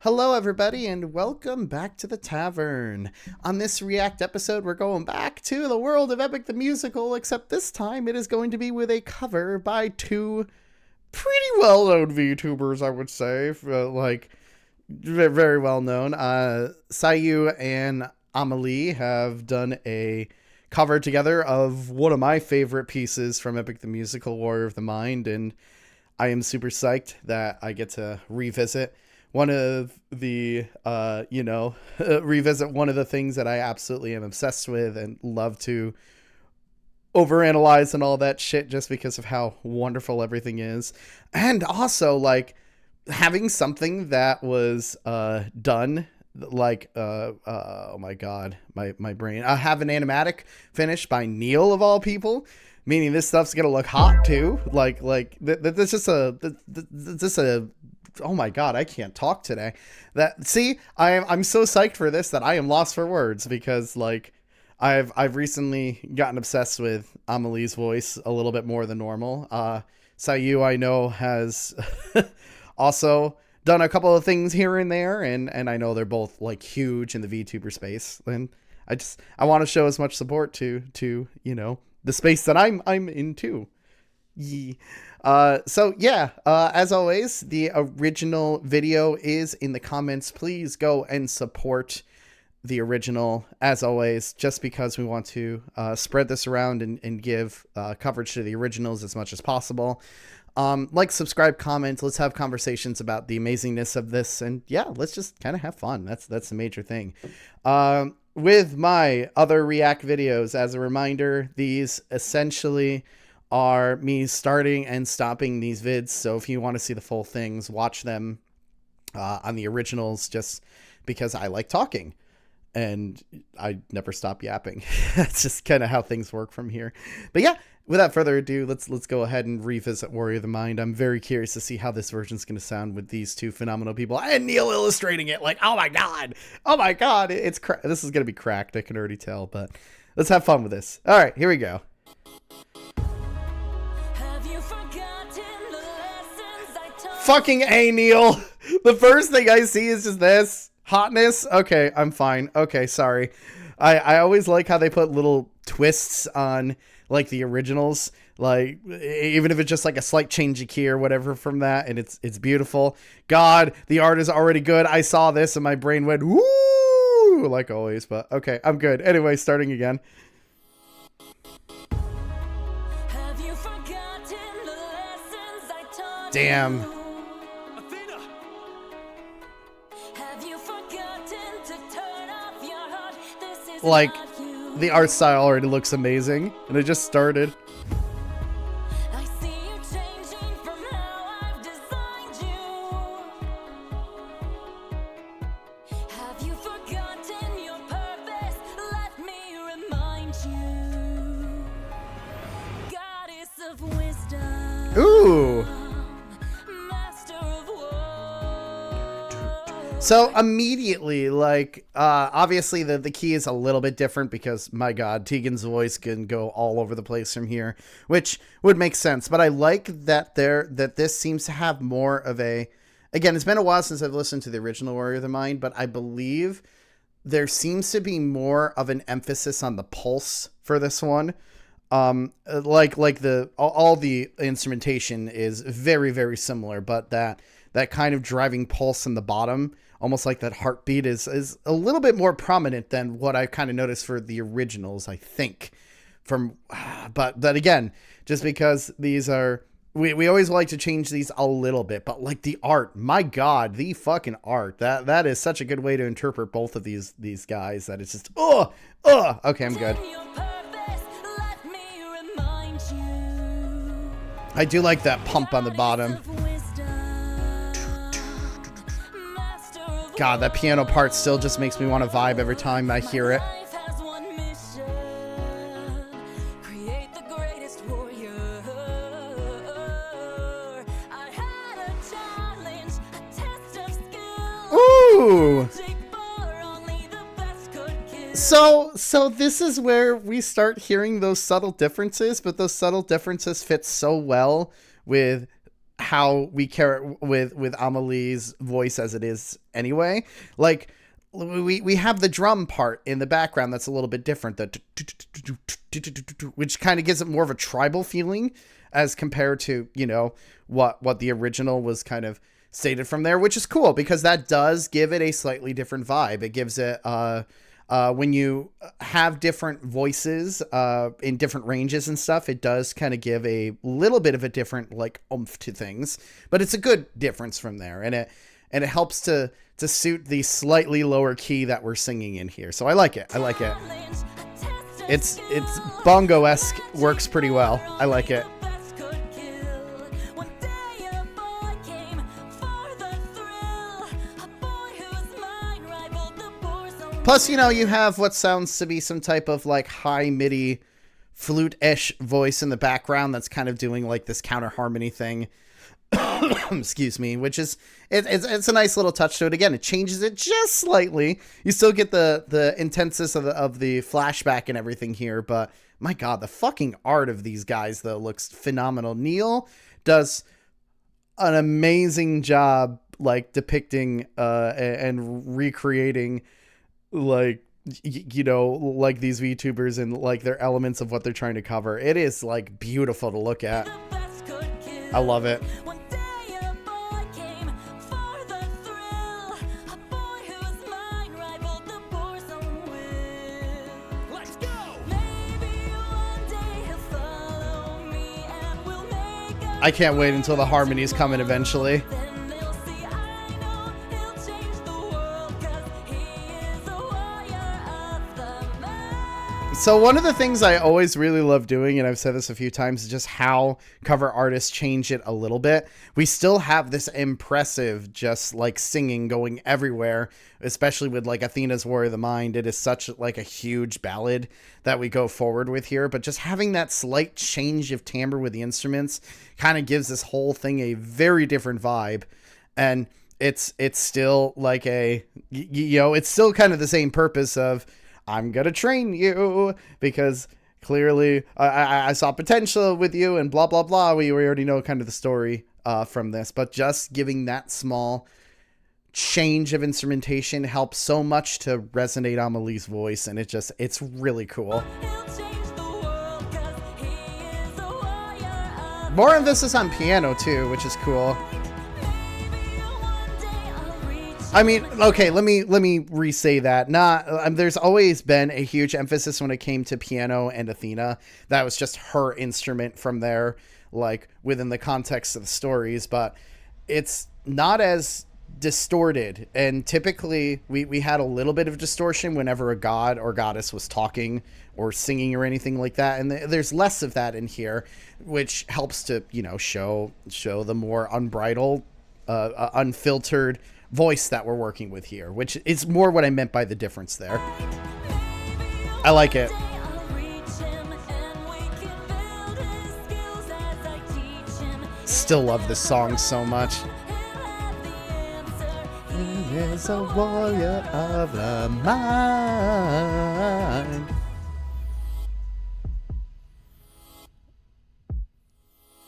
Hello, everybody, and welcome back to the tavern. On this React episode, we're going back to the world of Epic the Musical, except this time it is going to be with a cover by two pretty well-known VTubers, I would say. Very well-known. CyYu and AmaLee's have done a cover together of one of my favorite pieces from Epic the Musical, Warrior of the Mind, and I am super psyched that I get to revisit one of the, revisit one of the things that I absolutely am obsessed with and love to overanalyze and all that shit just because of how wonderful everything is. And also, like, having something that was done, oh my god, my brain. I have an animatic finish by Neil, of all people. Meaning this stuff's gonna look hot too. That's just a oh my god, I can't talk today. I'm so psyched for this that I am lost for words because I've recently gotten obsessed with AmaLee's voice a little bit more than normal. CyYu, I know, has also done a couple of things here and there, and I know they're both like huge in the VTuber space, and I want to show as much support to the space that I'm into. As always, the original video is in the comments. Please go and support the original, as always, just because we want to spread this around and give coverage to the originals as much as possible. Subscribe, comment. Let's have conversations about the amazingness of this, and yeah, let's just kind of have fun. That's the major thing. With my other React videos, as a reminder, these essentially are me starting and stopping these vids. So if you want to see the full things, watch them on the originals, just because I like talking and I never stop yapping. That's just kind of how things work from here. But yeah, without further ado, let's go ahead and revisit Warrior of the Mind. I'm very curious to see how this version is going to sound with these two phenomenal people and Neil illustrating it. Like, oh my god, this is going to be cracked. I can already tell, but let's have fun with this. All right, here we go. Fucking A, Neil. The first thing I see is just this hotness. Okay, I'm fine. Okay, sorry. I always like how they put little twists on like the originals, like even if it's just like a slight change of key or whatever from that, and it's beautiful. God, the art is already good. I saw this and my brain went woo, like always, but okay, I'm good. Anyway, starting again. Damn. Like, the art style already looks amazing, and it just started. I see you changing from how I've designed you. Have you forgotten your purpose? Let me remind you. Goddess of wisdom. Ooh. So immediately, obviously the key is a little bit different because, my god, Tegan's voice can go all over the place from here, which would make sense. But I like that this seems to have more of a, again, it's been a while since I've listened to the original Warrior of the Mind, but I believe there seems to be more of an emphasis on the pulse for this one. All the instrumentation is very, very similar, but that kind of driving pulse in the bottom, almost like that heartbeat, is a little bit more prominent than what I kind of noticed for the originals, I think. But again, just because these are, we always like to change these a little bit, but like the art, my god, the fucking art, that is such a good way to interpret both of these guys that it's just, okay, I'm good. I do like that pump on the bottom. God, that piano part still just makes me want to vibe every time I hear it. Ooh! So this is where we start hearing those subtle differences, but those subtle differences fit so well with how we care with AmaLee's voice as it is anyway. Like we have the drum part in the background that's a little bit different, which kind of gives it more of a tribal feeling as compared to, you know, what the original was kind of stated from there, which is cool because that does give it a slightly different vibe. It gives it when you have different voices in different ranges and stuff, it does kind of give a little bit of a different like oomph to things, but it's a good difference from there, and it helps to suit the slightly lower key that we're singing in here. So I like it. I like it. It's bongo-esque, works pretty well. I like it. Plus, you know, you have what sounds to be some type of like high MIDI flute-ish voice in the background that's kind of doing like this counter harmony thing. Excuse me, which is it's a nice little touch to it. Again, it changes it just slightly. You still get the intenseness of the flashback and everything here, but my god, the fucking art of these guys though looks phenomenal. Neil does an amazing job like depicting and recreating like, you know, like these VTubers and like their elements of what they're trying to cover. It is like beautiful to look at. I love it. I can't wait until the harmonies come in eventually. So one of the things I always really love doing, and I've said this a few times, is just how cover artists change it a little bit. We still have this impressive, just like singing going everywhere, especially with like Athena's War of the Mind. It is such like a huge ballad that we go forward with here, but just having that slight change of timbre with the instruments kind of gives this whole thing a very different vibe. And it's still like a, you know, it's still kind of the same purpose of, I'm gonna train you because clearly I saw potential with you and blah blah blah. We already know kind of the story from this, but just giving that small change of instrumentation helps so much to resonate AmaLee's voice, and it's really cool. More emphasis on piano too, which is cool. I mean, okay, let me re-say that. There's always been a huge emphasis when it came to piano and Athena. That was just her instrument from there, like within the context of the stories, but it's not as distorted. And typically we had a little bit of distortion whenever a god or goddess was talking or singing or anything like that. And there's less of that in here, which helps to, you know, show the more unbridled, unfiltered voice that we're working with here, which is more what I meant by the difference there. I like it. Still love this song so much. He is a warrior of the mind.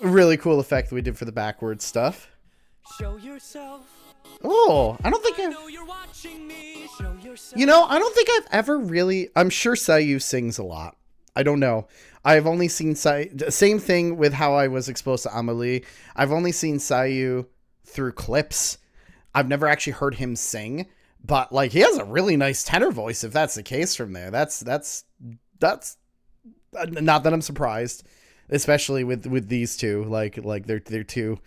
Really cool effect we did for the backwards stuff. Show yourself. Oh, I don't think I don't think I've ever really, I'm sure CyYu sings a lot. I don't know. I've only seen same thing with how I was exposed to AmaLee. I've only seen CyYu through clips. I've never actually heard him sing, but like he has a really nice tenor voice if that's the case from there. That's not that I'm surprised, especially with these two, like they're two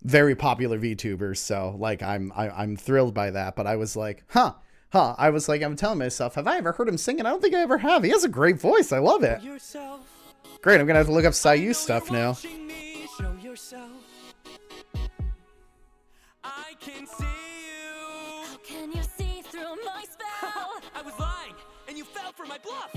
very popular VTubers, so like I'm thrilled by that. But I was like, I was like, I'm telling myself, have I ever heard him sing? And I don't think I ever have. He has a great voice. I love it. Great, I'm gonna have to look up CyYu stuff now. I can see you. How can you see through my spell? I was lying, and you fell for my bluff.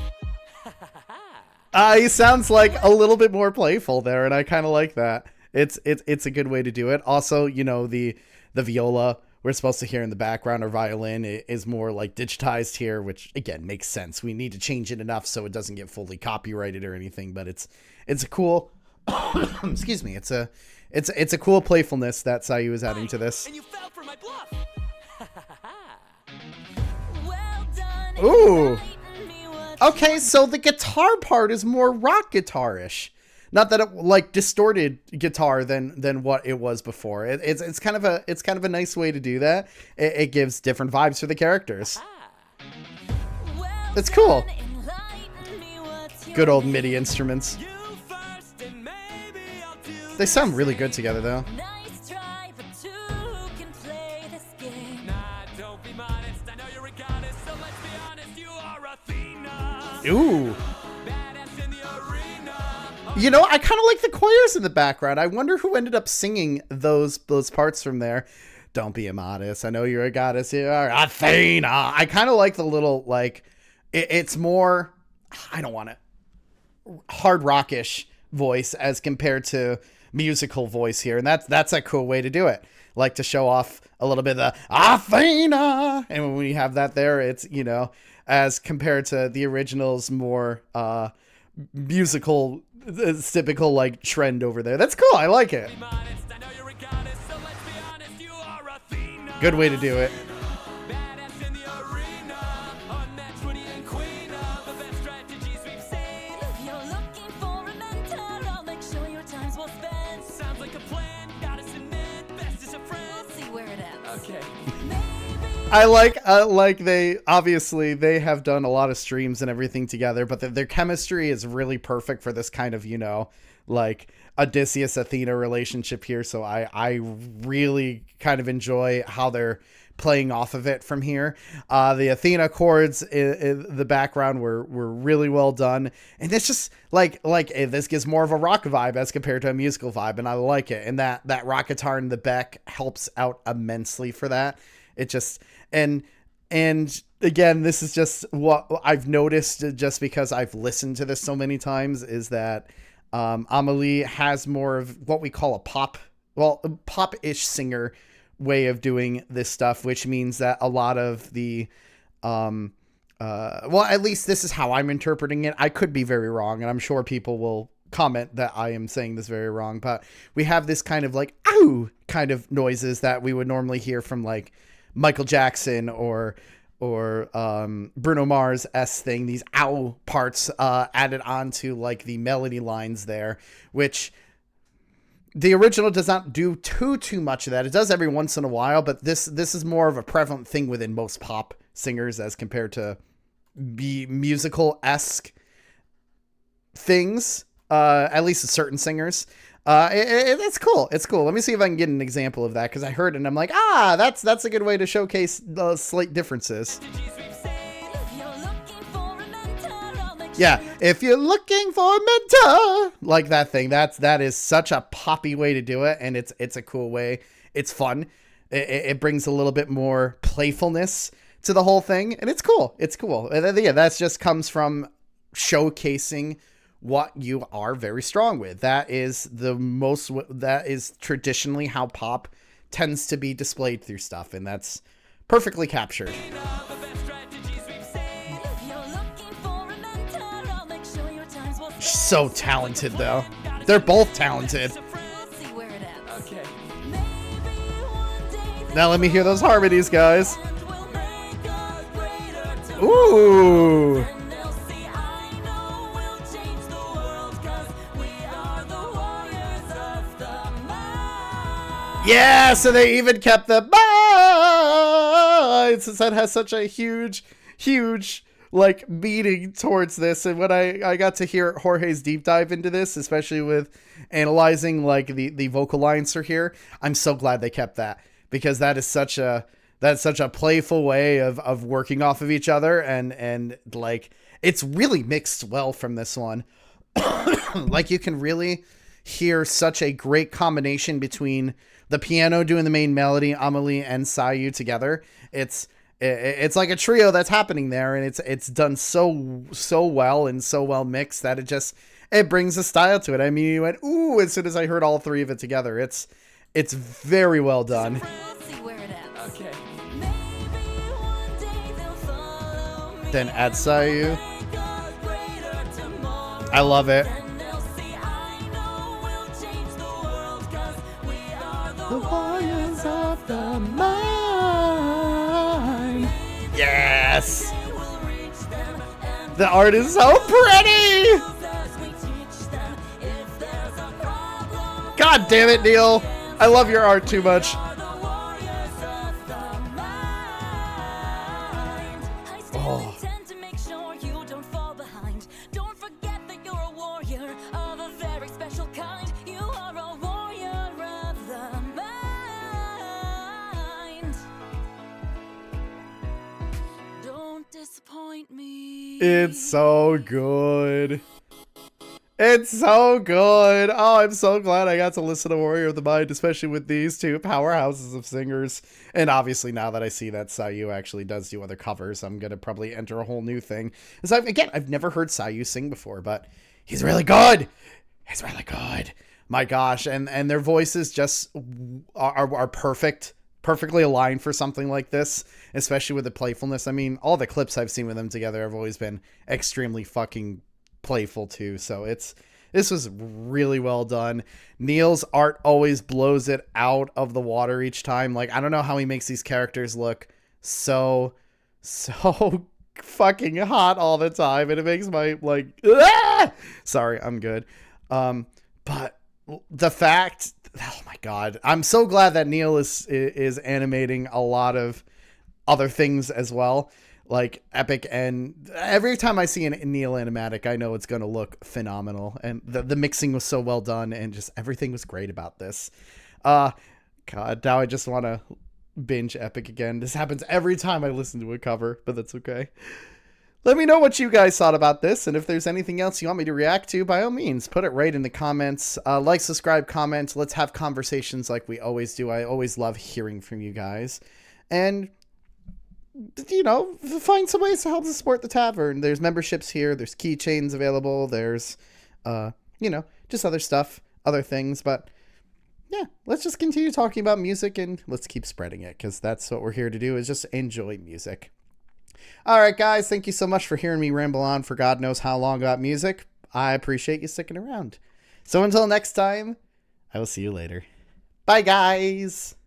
He sounds like a little bit more playful there, and I kind of like that. It's a good way to do it. Also, you know, the viola we're supposed to hear in the background or violin is more like digitized here, which again makes sense. We need to change it enough so it doesn't get fully copyrighted or anything, but it's a cool excuse me, it's a it's a cool playfulness that CyYu is adding to this. And you fell for my bluff. Ooh. Okay, so the guitar part is more rock guitar-ish. Not that it like distorted guitar than what it was before. It's kind of a nice way to do that. It gives different vibes for the characters. It's cool. Good old MIDI instruments. They sound really good together though. Ooh. You know, I kind of like the choirs in the background. I wonder who ended up singing those parts from there. Don't be immodest. I know you're a goddess. You are Athena. I kind of like the little, like, it's more, I don't want it, hard rockish voice as compared to musical voice here. And that's a cool way to do it. Like to show off a little bit of the Athena. And when you have that there, it's, you know, as compared to the original's more musical, typical like trend over there. That's cool. I like it. Good way to do it. I like they obviously they have done a lot of streams and everything together, but their chemistry is really perfect for this kind of, you know, like Odysseus Athena relationship here. So I really kind of enjoy how they're playing off of it from here. The Athena chords in the background were really well done, and it's just like this gives more of a rock vibe as compared to a musical vibe, and I like it. And that rock guitar in the back helps out immensely for that. It just and again, this is just what I've noticed just because I've listened to this so many times is that AmaLee's has more of what we call a pop-ish singer way of doing this stuff, which means that a lot of the well, at least this is how I'm interpreting it. I could be very wrong, and I'm sure people will comment that I am saying this very wrong, but we have this kind of like ow kind of noises that we would normally hear from like Michael Jackson or Bruno Mars-esque thing, these ow parts added onto like the melody lines there, which the original does not do too much of that. It does every once in a while, but this is more of a prevalent thing within most pop singers as compared to be musical-esque things, at least certain singers. It's cool. It's cool. Let me see if I can get an example of that, because I heard it and I'm like, that's a good way to showcase the slight differences. Yeah, if you're looking for a mentor, like that thing, that is such a poppy way to do it, and it's a cool way. It's fun. It brings a little bit more playfulness to the whole thing, and it's cool. It's cool. And yeah, that just comes from showcasing what you are very strong with. That is traditionally how pop tends to be displayed through stuff, and that's perfectly captured. So talented though. They're both talented. Now let me hear those harmonies, guys. Ooh. Yeah, so they even kept the since that has such a huge like meaning towards this. And when I got to hear Jorge's deep dive into this, especially with analyzing like the vocal lines for here, I'm so glad they kept that, because that's such a playful way of working off of each other, and like it's really mixed well from this one. Like you can really hear such a great combination between the piano doing the main melody, AmaLee's and CyYu together. It's like a trio that's happening there, and it's done so well and so well mixed that it brings a style to it. I mean, you went ooh as soon as I heard all three of it together. It's very well done. Okay. Then add CyYu. I love it. Yes! The art is so pretty! God damn it, Neil! I love your art too much. Oh. Disappoint me. It's so good. It's so good. Oh, I'm so glad I got to listen to Warrior of the Mind, especially with these two powerhouses of singers. And obviously now that I see that CyYu actually does do other covers, I'm going to probably enter a whole new thing. Because I've never heard CyYu sing before, but he's really good. He's really good. My gosh. And their voices just are perfect. Perfectly aligned for something like this, especially with the playfulness. I mean, all the clips I've seen with them together have always been extremely fucking playful too. So this was really well done. Neil's art always blows it out of the water each time. Like, I don't know how he makes these characters look so fucking hot all the time, and it makes my sorry, I'm good. But the fact, oh my god, I'm so glad that Neil is animating a lot of other things as well, like Epic, and every time I see a Neil animatic, I know it's going to look phenomenal, and the mixing was so well done, and just everything was great about this. God, now I just want to binge Epic again. This happens every time I listen to a cover, but that's okay. Let me know what you guys thought about this, and if there's anything else you want me to react to, by all means, put it right in the comments. Like, subscribe, comment. Let's have conversations like we always do. I always love hearing from you guys. And, you know, find some ways to help support the tavern. There's memberships here. There's keychains available. There's, you know, just other stuff, other things. But, yeah, let's just continue talking about music, and let's keep spreading it, because that's what we're here to do, is just enjoy music. All right, guys, thank you so much for hearing me ramble on for God knows how long about music. I appreciate you sticking around. So until next time, I will see you later. Bye, guys.